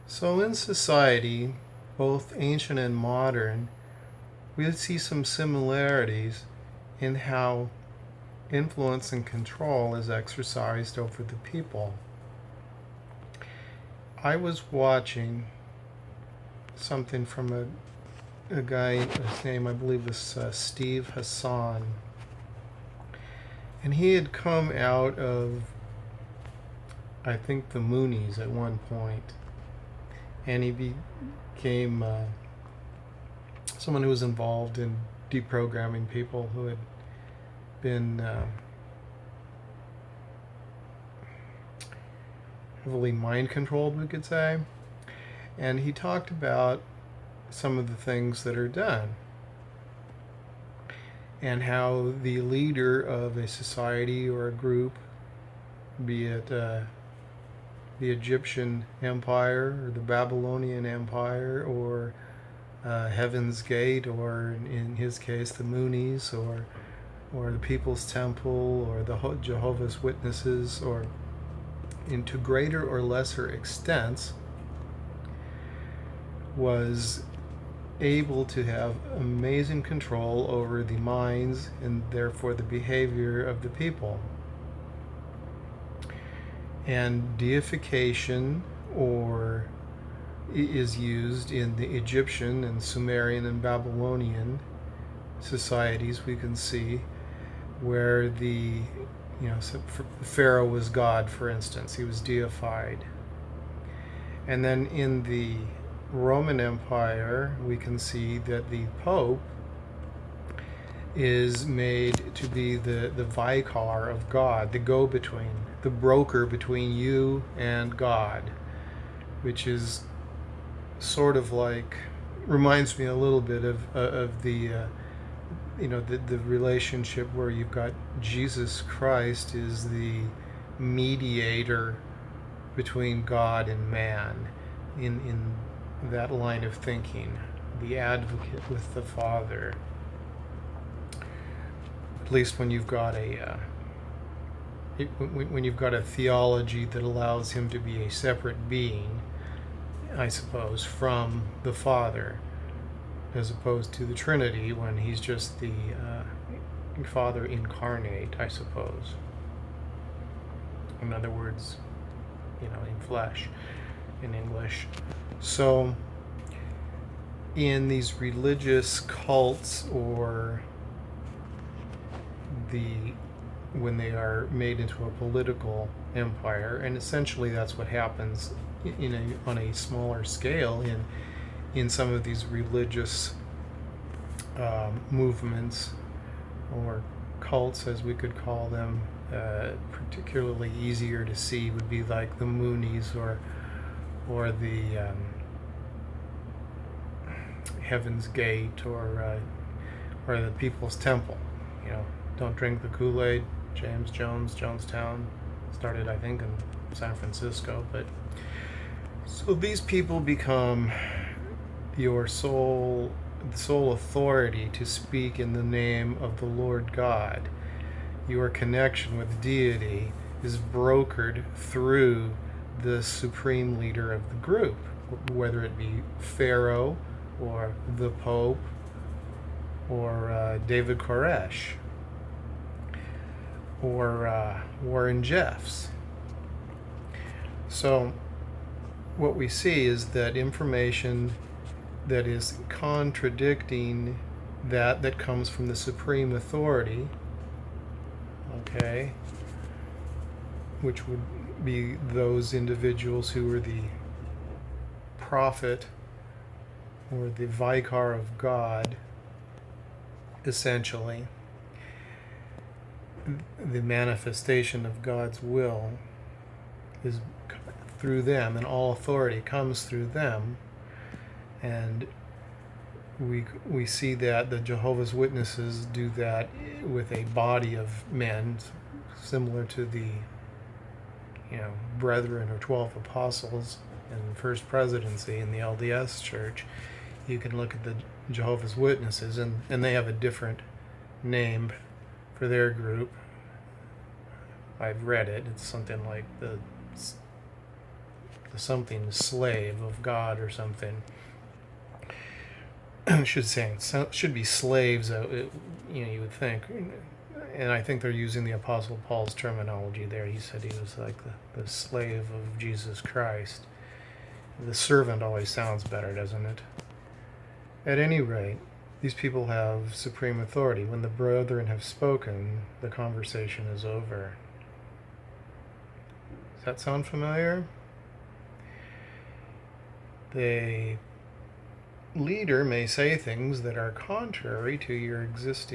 So in society, both ancient and modern, we see some similarities in how influence and control is exercised over the people. I was watching something from a guy, his name I believe was Steve Hassan, and he had come out of, I think, the Moonies at one point, and he became someone who was involved in deprogramming people who had been heavily mind controlled, we could say. And he talked about some of the things that are done and how the leader of a society or a group, be it the Egyptian Empire or the Babylonian Empire or Heaven's Gate, or in his case the Moonies, or the People's Temple, or the Jehovah's Witnesses, or into greater or lesser extents, was able to have amazing control over the minds and therefore the behavior of the people. And deification is used in the Egyptian and Sumerian and Babylonian societies. We can see where Pharaoh was God, for instance. He was deified. And then in the Roman Empire, we can see that the Pope is made to be the vicar of God, the go-between, the broker between you and God, which is sort of like, reminds me a little bit of the relationship where you've got Jesus Christ is the mediator between God and man in that line of thinking, the advocate with the Father. At least when you've got when you've got a theology that allows him to be a separate being, I suppose, from the Father, as opposed to the Trinity when he's just the Father incarnate, I suppose. In other words, in flesh, in English. So, in these religious cults, or when they are made into a political empire, and essentially that's what happens on a smaller scale in some of these religious movements or cults, as we could call them. Particularly easier to see would be like the Moonies or the Heaven's Gate, or the People's Temple. Don't drink the Kool-Aid. James Jones, Jonestown, started I think in San Francisco. But so these people become your sole authority to speak in the name of the Lord God. Your connection with deity is brokered through the supreme leader of the group, whether it be Pharaoh or the Pope or David Koresh or Warren Jeffs. So what we see is that information that is contradicting that comes from the supreme authority, okay, which would be those individuals who were the prophet or the vicar of God, essentially. The manifestation of God's will is through them, and all authority comes through them. And we see that the Jehovah's Witnesses do that with a body of men, similar to the brethren or 12 apostles in the first presidency in the LDS Church. You can look at the Jehovah's Witnesses, and they have a different name for their group. I've read it. It's something like the something slave of God or something. Should be slaves. You would think, and I think they're using the Apostle Paul's terminology there. He said he was like the slave of Jesus Christ. The servant always sounds better, doesn't it? At any rate, these people have supreme authority. When the brethren have spoken, the conversation is over. Does that sound familiar? The leader may say things that are contrary to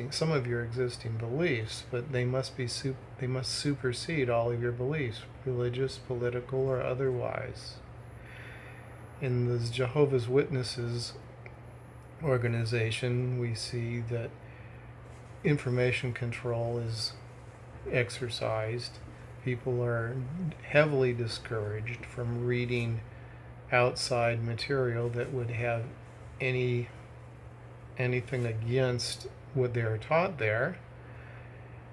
some of your existing beliefs, but they must supersede all of your beliefs, religious, political, or otherwise. In the Jehovah's Witnesses organization, we see that information control is exercised. People are heavily discouraged from reading outside material that would have anything against what they're taught there,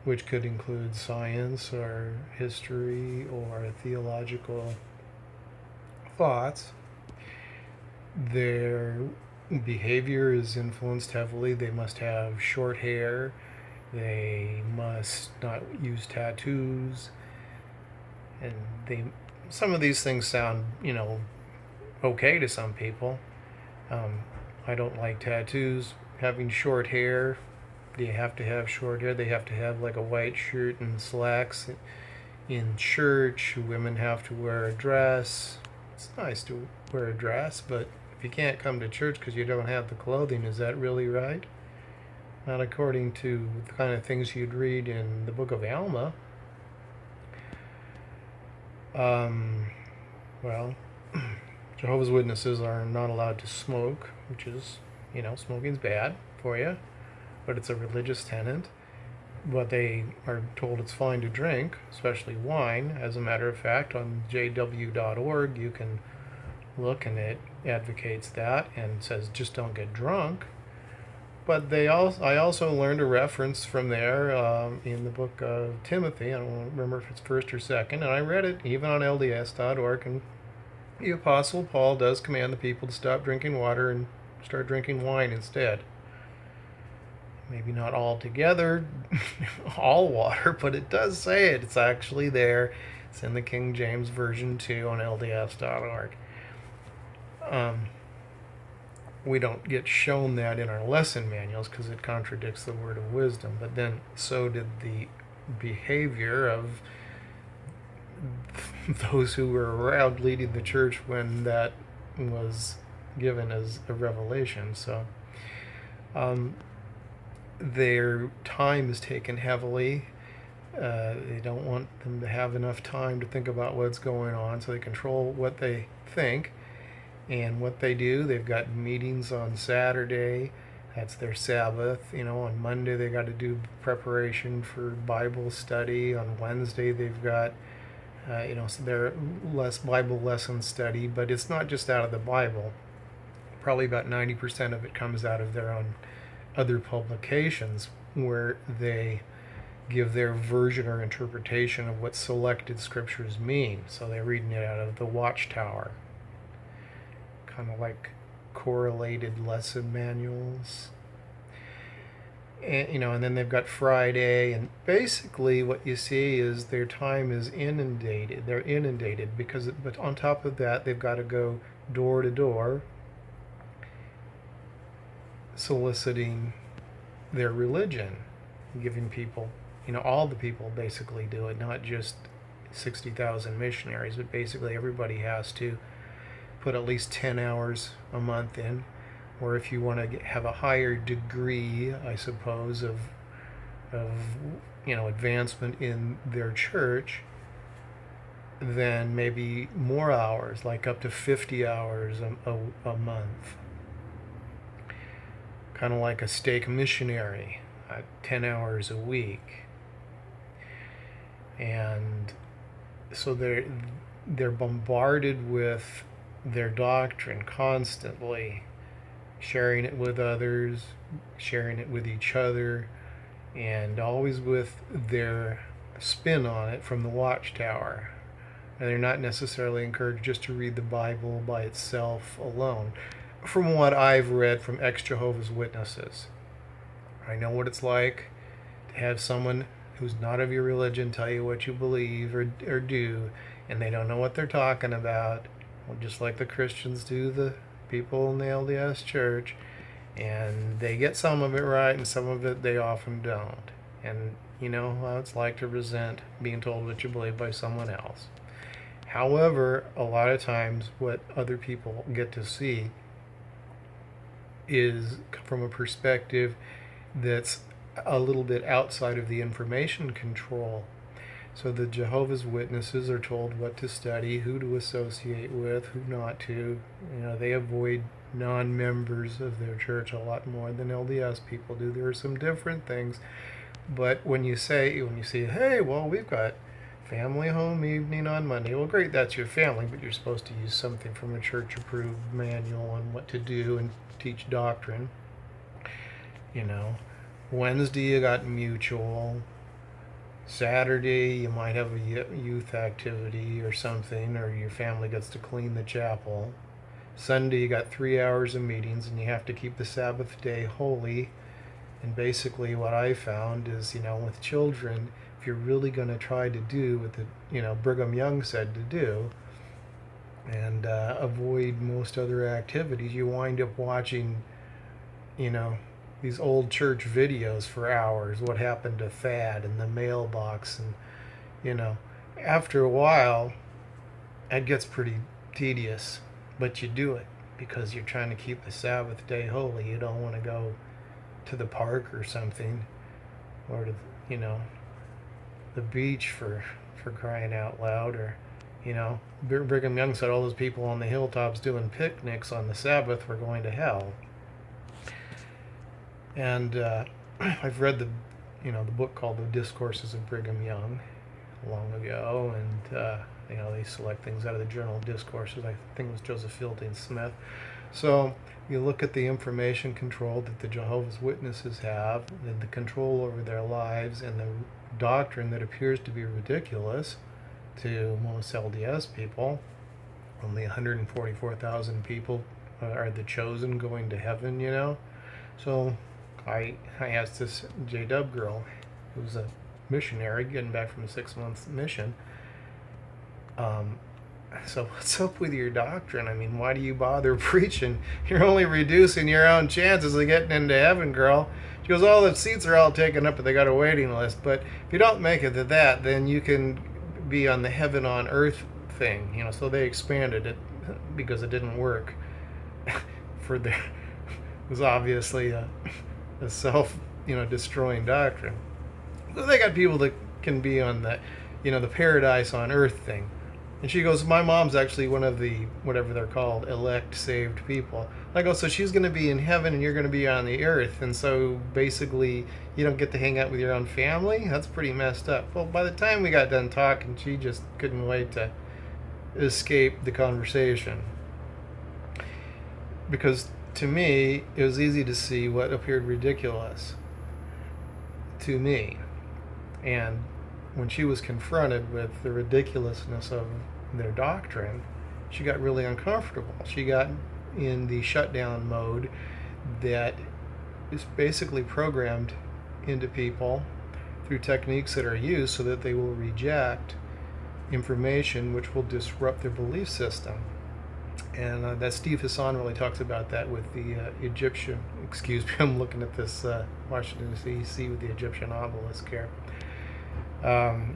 which could include science or history or theological thoughts. Their behavior is influenced heavily. They must have short hair. They must not use tattoos. And some of these things sound, okay to some people. I don't like tattoos. Having short hair, they have to have short hair. They have to have like a white shirt and slacks. In church, women have to wear a dress. It's nice to wear a dress, but if you can't come to church because you don't have the clothing, is that really right? Not according to the kind of things you'd read in the book of Alma. Well, Jehovah's Witnesses are not allowed to smoke, which is, smoking's bad for you, but it's a religious tenet. But they are told it's fine to drink, especially wine. As a matter of fact, on jw.org, you can look, and it advocates that and says just don't get drunk. But I also learned a reference from there in the book of Timothy. I don't remember if it's first or second, and I read it even on LDS.org, and the Apostle Paul does command the people to stop drinking water and start drinking wine instead. Maybe not all together, all water, but it does say it. It's actually there. It's in the King James Version too on LDS.org. We don't get shown that in our lesson manuals because it contradicts the word of wisdom, but then so did the behavior of those who were around leading the church when that was given as a revelation. So their time is taken heavily. They don't want them to have enough time to think about what's going on, so they control what they think and what they do. They've got meetings on Saturday. That's their Sabbath. On Monday they got to do preparation for Bible study. On Wednesday they've got so they're less Bible lesson study, but it's not just out of the Bible. Probably about 90% of it comes out of their own other publications where they give their version or interpretation of what selected scriptures mean. So they're reading it out of the Watchtower, kind of like correlated lesson manuals. And then they've got Friday, and basically what you see is their time is inundated. They're inundated but on top of that, they've got to go door to door soliciting their religion, giving people, all the people basically do it, not just 60,000 missionaries, but basically everybody has to put at least 10 hours a month in. Or if you want to have a higher degree, I suppose, of advancement in their church, then maybe more hours, like up to 50 hours a month. Kind of like a stake missionary, 10 hours a week. And so they're bombarded with their doctrine constantly, sharing it with others, sharing it with each other, and always with their spin on it from the Watchtower. And they're not necessarily encouraged just to read the Bible by itself alone. From what I've read from ex-Jehovah's Witnesses, I know what it's like to have someone who's not of your religion tell you what you believe or do, and they don't know what they're talking about, well, just like the Christians do the people in the LDS Church, and they get some of it right and some of it they often don't. And you know how it's like to resent being told what you believe by someone else. However, a lot of times what other people get to see is from a perspective that's a little bit outside of the information control. So the Jehovah's Witnesses are told what to study, who to associate with, who not to. You know, they avoid non-members of their church a lot more than LDS people do. There are some different things, but when you say, hey, well, we've got family home evening on Monday. Well, great, that's your family, but you're supposed to use something from a church-approved manual on what to do and teach doctrine. You know, Wednesday you got mutual. Saturday you might have a youth activity or something, or your family gets to clean the chapel. Sunday you got 3 hours of meetings, and you have to keep the Sabbath day holy. And basically what I found is, you know, with children, if you're really going to try to do what the, you know, Brigham Young said to do, and avoid most other activities, you wind up watching, you know, these old church videos for hours, what happened to Thad and the mailbox, and, you know, after a while, it gets pretty tedious, but you do it because you're trying to keep the Sabbath day holy. You don't want to go to the park or something, or to, you know, the beach for crying out loud, or, you know, Brigham Young said all those people on the hilltops doing picnics on the Sabbath were going to hell. And I've read the book called The Discourses of Brigham Young long ago, and you know, they select things out of the Journal of Discourses. I think it was Joseph Fielding Smith. So you look at the information control that the Jehovah's Witnesses have, and the control over their lives, and the doctrine that appears to be ridiculous to most LDS people. Only 144,000 people are the chosen going to heaven, you know. So I asked this J-Dub girl, who's a missionary getting back from a 6-month mission, so what's up with your doctrine? I mean, why do you bother preaching? You're only reducing your own chances of getting into heaven, girl. She goes, all the seats are all taken up, but they got a waiting list. But if you don't make it to that, then you can be on the heaven on earth thing. You know, so they expanded it because it didn't work. It was obviously a self, destroying doctrine. So they got people that can be on the, the paradise on earth thing. And she goes, my mom's actually one of the, whatever they're called, elect saved people. I go, so she's going to be in heaven and you're going to be on the earth. And so basically you don't get to hang out with your own family? That's pretty messed up. Well, by the time we got done talking, she just couldn't wait to escape the conversation. Because to me, it was easy to see what appeared ridiculous to me. And when she was confronted with the ridiculousness of their doctrine, she got really uncomfortable. She got in the shutdown mode that is basically programmed into people through techniques that are used so that they will reject information which will disrupt their belief system. And that Steve Hassan really talks about that with the Egyptian, I'm looking at this Washington, D.C. with the Egyptian obelisk here.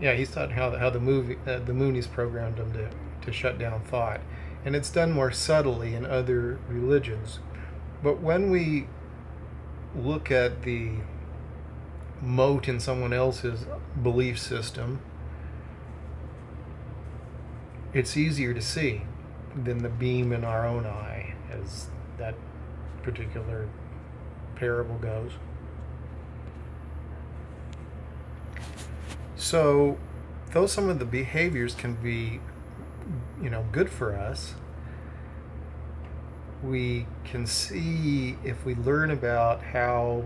He's talking how the Moonies programmed them to shut down thought. And it's done more subtly in other religions. But when we look at the mote in someone else's belief system, it's easier to see than the beam in our own eye, as that particular parable goes. So, though some of the behaviors can be, good for us, we can see if we learn about how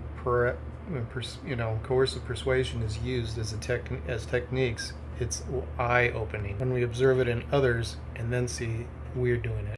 coercive persuasion is used as techniques it's eye-opening when we observe it in others and then see we're doing it.